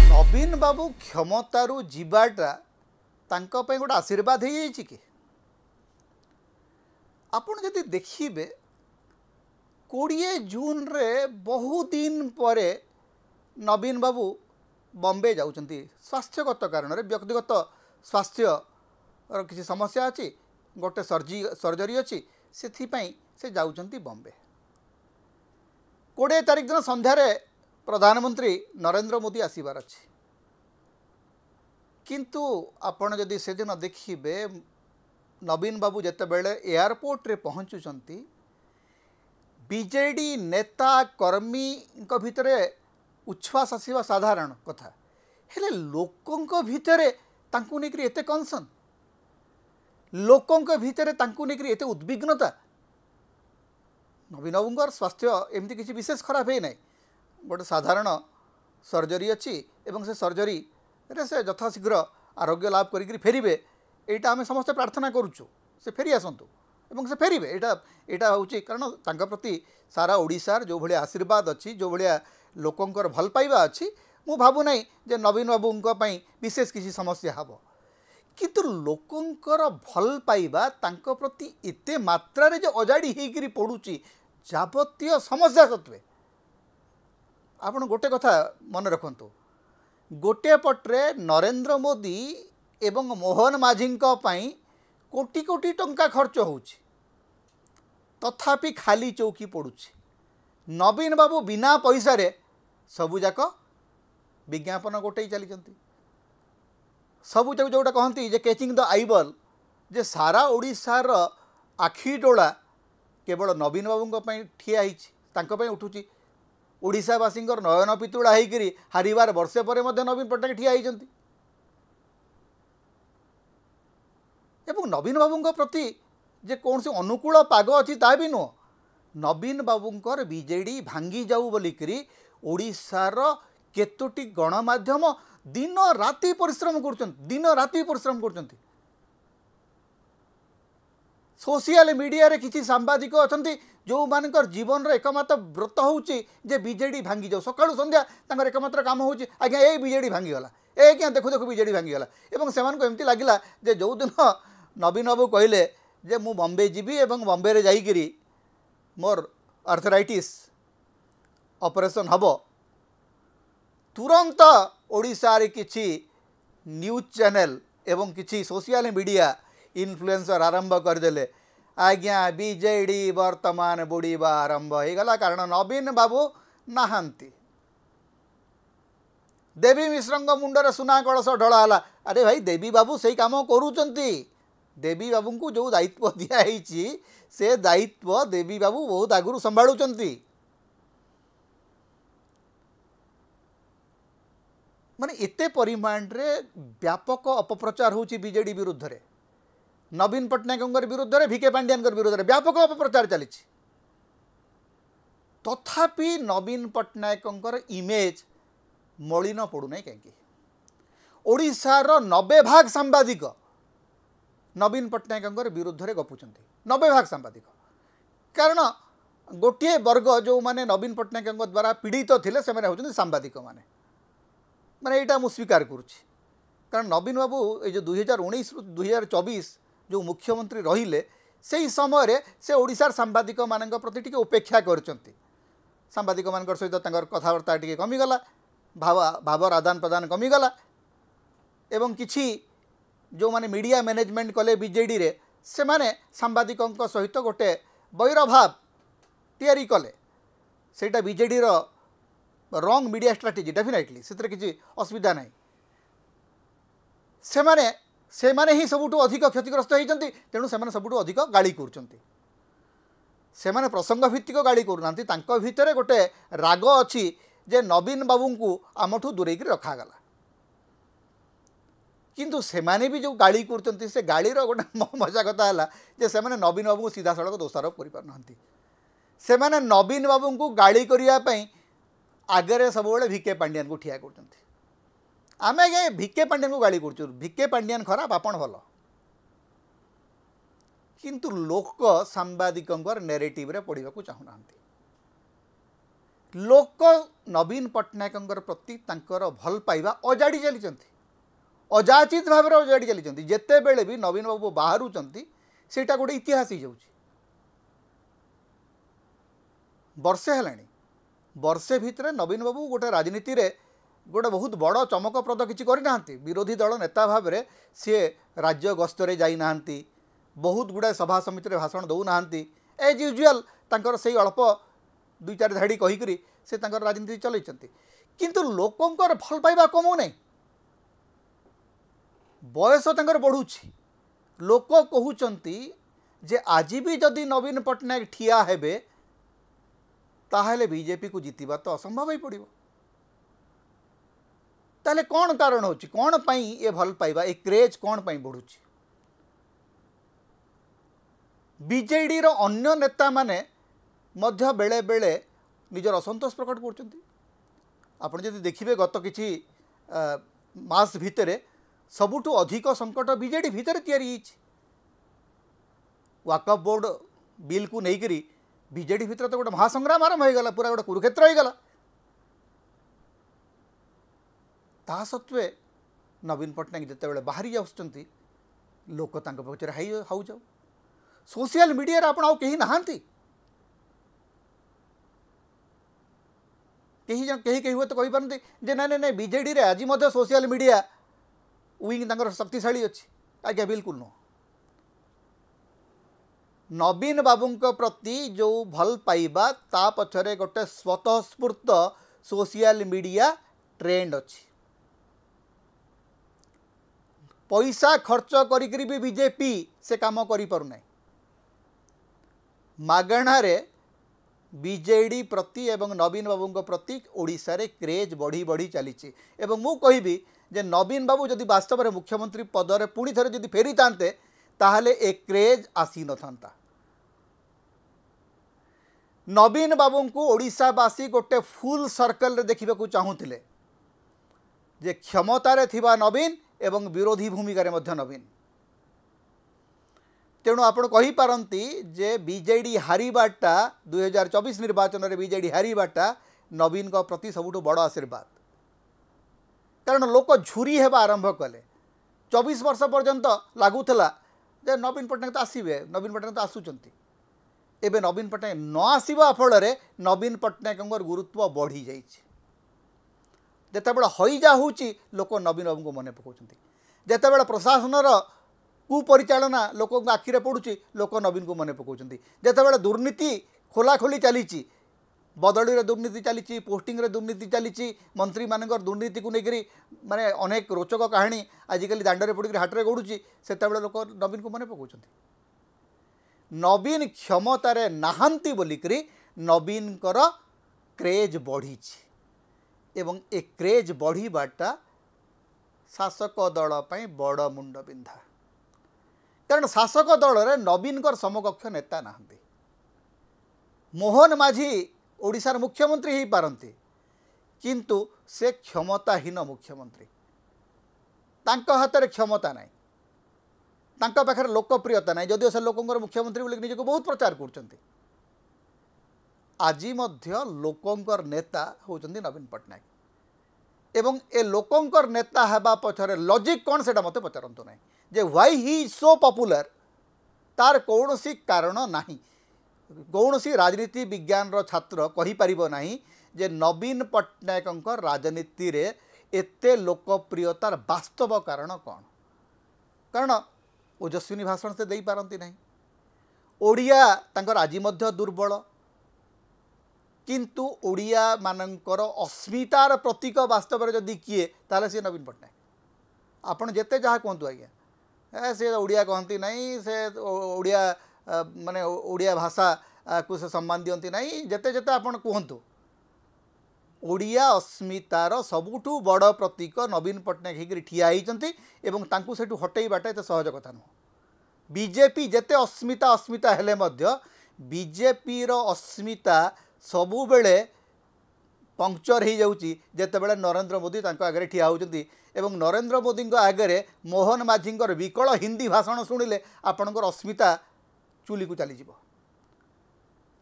नवीन बाबू क्षमतारू जीवाटा तांको पे गोटे आशीर्वाद हो जाइए कि आपण जदि देखिए 20 जून रे बहु दिन पर नवीन बाबू बॉम्बे जाउछंती स्वास्थ्यगत कारण रे व्यक्तिगत स्वास्थ्य किसी समस्या अच्छी गोटे सर्जरी अच्छी से जाउछंती बॉम्बे 20 तारिख दिन संध्यारे प्रधानमंत्री नरेंद्र मोदी आसीबार अच्छी किंतु आपण जदि से दिन देखिबे नवीन बाबू जितेबले एयरपोर्ट रे पहुँचुंट बीजेडी नेता कर्मी भितर उच्छ्वास आसवा साधारण कथा हेले लोकों भितर तांकु नेकरी एते कनसन लोकों भितर तांकु नेकरी एते उद्विग्नता नवीन बाबूंकर स्वास्थ्य एमती किसी विशेष खराब है ना गोटे साधारण सर्जरी अच्छी एवं से सर्जरी रे से यथाशीघ्र आरोग्य लाभ करी फेरिबे एटा आम समस्त प्रार्थना करुचु से फेरी आसतु एवं से फेरिबे एटा हूँ कारण तांका प्रति सारा ओडिशार जो भाया आशीर्वाद अच्छी जो भाया लोकंकर भल पाइबा अच्छी मु भाबु नहीं जे नवीन बाबूंको पई विशेष किसी समस्या हबो किंतु लोकंकर भल पाइबा तांको प्रति एते मात्रा रे जो अजाड़ी हेकरी पड़ुची जाबतीय समस्या सत्वे आपण गोटे कथा मन रखंतु गोटे पट्रे नरेंद्र मोदी एवं मोहन माझींको पई कोटी कोटी टंका खर्च होउची तथापि खाली चौकी पड़ुची नवीन बाबू बिना पैसा रे सबुजाक विज्ञापन गोटे चली सबुजाक जोटा कहती जे कैचिंग द आईबल जे सारा ओडिशार आखि डोला केवल नवीन बाबू ठिया उठुची ओडिशावासी नयन पितुड़ा होकर हारिबार वर्षे पर नवीन पट्टनायक ठिया होती एवं नवीन बाबू प्रति जे कौन से अनुकूल पाग अच्छी ता भी नुह नवीन बाबूंकर बीजेडी भांगी जाऊ बोलिकी ओडिशार केतोटी गणमाध्यम दिन राति परिश्रम कर सोशल मीडिया रे किसी सांबादिक अच्छा जो मानकर जीवन रो एकमात्र व्रत होउची जे बीजेडी भांगी जाऊ सकाळु संध्या तांकर एकमात्र काम होउची आज्ञा ए बीजेडी भांगी गला ए क्या देखु देखु बीजेडी भांगी गला एवं सेमान को एमती लागिला जे जो दिन नवीन बाबू कहले जे मु बॉम्बे जीवी एवं बॉम्बे रे जाईकरी मोर आर्थराइटिस ऑपरेशन हबो तुरंत ओडिशा रे किछि न्यूज चैनल एवं किछि सोशल मीडिया इन्फ्लुएंसर आरंभ करदेले आज्ञा बीजेडी वर्तमान बुड़ीबा आरंभ हो गला कारण नवीन बाबू नाहांती देवी मिश्र मुंडरे सुना कलश ढलाला अरे भाई देवी बाबू से काम करूचंती देवी बाबू को जो दायित्व दिखाई से दायित्व देवी बाबू बहुत आगुरी संभाळुचंती माने एते परिमाण रे व्यापक अपप्रचार होची बीजेडी विरुद्ध रे नवीन पट्टनायक विरुद्ध रे भिके पांड्यान विरुद्ध रे व्यापक अपप्रचार चली तथापि नवीन पट्टनायक इमेज मलिन पड़ूना कहीं ओडिशार 90% सांबादिक नवीन पट्टनायक विरुद्ध रे गपुंट 90% सांबादिक कारण गोटे वर्ग जो माने नवीन पट्टनायक द्वारा पीड़ित थिले से होउछन्ति सांबादिक माने माने एटा मु स्वीकार करुच्ची कारण नवीन बाबू ये जो 2019 रु 2024 जो मुख्यमंत्री रहिले से समय रे से ओडिशार सांबादिक मान प्रति टिके उपेक्षा करचंती सांबादिक मान सहित कथबार्ता टिके कमिगला भावर आदान प्रदान कमिगला एवं किछि जो माने मीडिया मैनेजमेंट कले बीजेडी रे से माने सांबादिकों सहित गोटे वैरभाव तैयारी कले सेटा बीजेडी रो रॉन्ग मीडिया स्ट्राटेजी डेफिनेटली से किसी असुविधा नहीं से माने ही सबुठु अधिक क्षतिग्रस्त होती तेणु से सबुठु अधिक गाड़ी कर प्रसंग भित्तिक गाड़ी करूना भितर गोटे राग अच्छी जे नवीन बाबू को आमठू दूरे रखागला किंतु से माने भी जो गाड़ी कर से गाड़ी गोटे मजा कथा है जे से नवीन बाबू को सीधा सड़क दोषारोप कर नवीन बाबू को गाड़ी करने आगे सब भिके पांड्यान को ठिया कर आम आज्ञा भिके पांड्यान को गाड़ी कर भिके पांड्यान खराब आपण भल किंतु लोक सांबादिक नेरेटिव रे पढ़ा चाहूना लोक नवीन पट्टनायक प्रति तांकर भल पाइबा अजाड़ी चली अजाचित भाव अजाड़ी चली जिते बेले भी नवीन बाबू बाहर सेटा गोटे इतिहास हो वर्षे है वर्षे भितर नवीन बाबू गोटे राजनीति रे गोटे बहुत बड़ चमकप्रद किसी करना विरोधी दल नेता भाव में सी राज्य गस्तर जाना बहुत गुड़ाए सभा समिति भाषण दौना एज यूजुआल तांकर से अल्प दुई चार धाड़ी कहीकि से राजनीति चलती किंतु लोकंकर भल पाइबा कमु नहीं बयस तांकर बढ़ुछि लोक कहउचंती जे आज भी जदि नवीन पट्टनायक ठिया हेबे ताहले बीजेपी को जीतवा तो असंभव ही पड़ो ताहले कौन कारण होची कौन पाई ये भल पाइबा ए क्रेज कौन पाई बढ़ुछि बीजेडी रो अन्य नेता माने मध्य बेले बेले निजर असंतोष प्रकट करछंती आपण जदि देखिबे गत किछि मास भितरे सबुठु अधिक संकट बीजेडी भितर तैयारी होइछि वाकफ बोर्ड बिल को लेकर बीजेडी भितर तो गोटे महासंग्राम आरंभ हो गला पूरा गोटे कुरुक्षेत्र हो गला ता सत्वे नवीन पट्टनायक जिते बड़े बाहरी जाऊँच लोक पचर हाउ जाऊ सोशल मीडिया आप कहीं नहांती कहीं हुए तो कही पारती जे ना ना बीजेडी रे आज मध्य सोशल मीडिया विंग तांकर शक्तिशाली अच्छी आज्ञा बिल्कुल नुह नवीन बाबू प्रति जो भल पाइबा ता पछरे गोटे स्वतःस्फूर्त सोशल मीडिया ट्रेंड अच्छी पैसा खर्च करी भी बीजेपी से काम करि पारुना मागणारे बीजेडी प्रति एवं नवीन बाबू प्रति ओडिशा रे क्रेज बढ़ी बढ़ी चली एवं मु कहिबी जे नवीन बाबू जदि वास्तव में मुख्यमंत्री पदरे पुणी थे जदि फेरी थांते ताहले ए क्रेज आसी न था नवीन बाबू को ओडिशावासी गोटे फुल सर्कल रे देखिबा को चाहूतिले जे क्षमतारे थिबा नवीन एवं विरोधी भूमिका रे मध्य नवीन तेणु आपण कहि पारंती जे बीजेडी हारिबाटा 2024 निर्वाचन रे बीजेडी हारिबाटा नवीन को प्रति सबुठु बड़ आशीर्वाद कारण लोक झुरी हेबा आरंभ कले 24 वर्ष पर्यंत लागुला जे नवीन पट्टनायक तो आसबे नवीन पट्टनायक तो आसुचंती एबे नवीन पट्टनायक न आसवा फल नवीन पट्टनायक गुरुत्व बढ़ी जाइए जितेबाला हईजा होची लोक नवीन बाबू को मन पकाउछंती जितेबाला प्रशासनर कुपरिचालना लोक आखिरे पड़ुची लोक नवीन को मन पकाउछंती जितेबाला दुर्नीति खोलाखोली चली बदली रे दुर्नीति चली पोस्टिंग रे दुर्नीति चली मंत्री मानकर दुर्नीति को लेकर माने अनेक रोचक कहानी आजिकल दांडरे पड़ी हाटरे गड़ुची से लोक नवीन को मन पकाउछंती नवीन क्षमतारे नाहांती बोलिकरी नवीन कर क्रेज बढ़ी एवं ए क्रेज बढ़ीबाटा शासक दल पई बड़ मुंड बिंधा कारण शासक दल रे नवीन कर समकक्ष नेता नाहंती मोहन माझी ओडिशार मुख्यमंत्री ही पारंती किंतु से क्षमताहीन मुख्यमंत्री तांको हाथ रे क्षमता नहीं तांको पाखरे लोकप्रियता नहीं जदिओ से लोकंकर मुख्यमंत्री बोली निजको बहुत प्रचार करछंती आज मध्य लोकंकर नेता होचंती नवीन पट्टनायक एवं ए लोकंकर नेता हेबा पछरे लॉजिक कौन सेटा मते पचारंतु नहीं जे why he is so popular तार कौनसी कारण नहीं कौनसी राजनीति विज्ञान रो छात्र कहि परिबो नहीं जे नवीन पट्टनायक राजनीति रे एते लोकप्रियतार वास्तव कारण कौन कारण ओजस्विनी भाषण से दे पारंती नहीं ओडिया तांकर आज मध्य दुर्बल किंतु ओडिया मानकर अस्मितार प्रतीक वास्तव में जदि किए ताले से नवीन पट्टनायक आपण जेते जहाँ कहतु आज्ञा से ओडिया कहती नहीं से ओडिया माने ओडिया भाषा को से सम्मान दियंती नहीं जेते जेते आपण कहतु ओडिया अस्मितार सबुठु बड़ प्रतीक नवीन पट्टनायक होकर ठिया होती एवं तांकु सेठु हटेइबाटा एते सहज कथा नुह बीजेपी जेते अस्मिता अस्मिता हेले मध्य बीजेपी रो अस्मिता सबु बेले पंक्चर हो जाउची जेतेबेले नरेंद्र मोदी तांको आगे ठिया होउचंती एवं नरेंद्र मोदी आगे मोहन माझी विकल हिंदी भाषण शुणिले आपणकर अस्मिता चुली को चली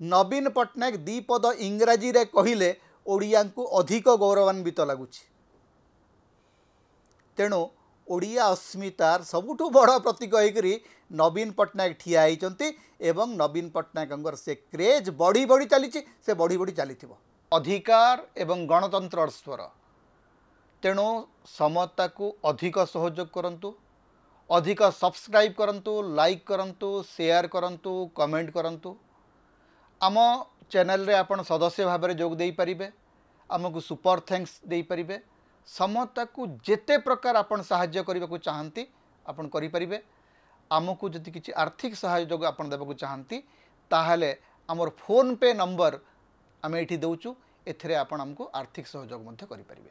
नवीन पट्टनायक दीपद इंग्राजी रे कहिले ओडिया को अधिक गौरवान्वित लगुच। तेणु ओडिया अस्मितार सबुठ बड़ प्रतीक होकर नवीन पट्टनायक ठिया होती एवं नवीन पट्टनायक से क्रेज बढ़ी बढ़ी चली से बढ़ी बढ़ी चली अधिकार एवं गणतंत्र स्वर। तेणु समता को अधिक सहयोग करंतु, अधिक सब्सक्राइब करंतु, लाइक करंतु, शेयर करंतु, कमेंट करंतु। आम चैनल रे आपण सदस्य भाव में जोग दे पारिबे, आमको सुपर थैंक्स दे पारिबे। समता को जेते प्रकार आपण सहाय्य करने को चाहती आपण करि परिबे। आमको जदि किसी आर्थिक सहयोग आपण देबा को चाहती ताहले आमर फोन पे नंबर आम ये दौचु, एथिरे आपण आमको आर्थिक सहयोग मध्य करि परिबे।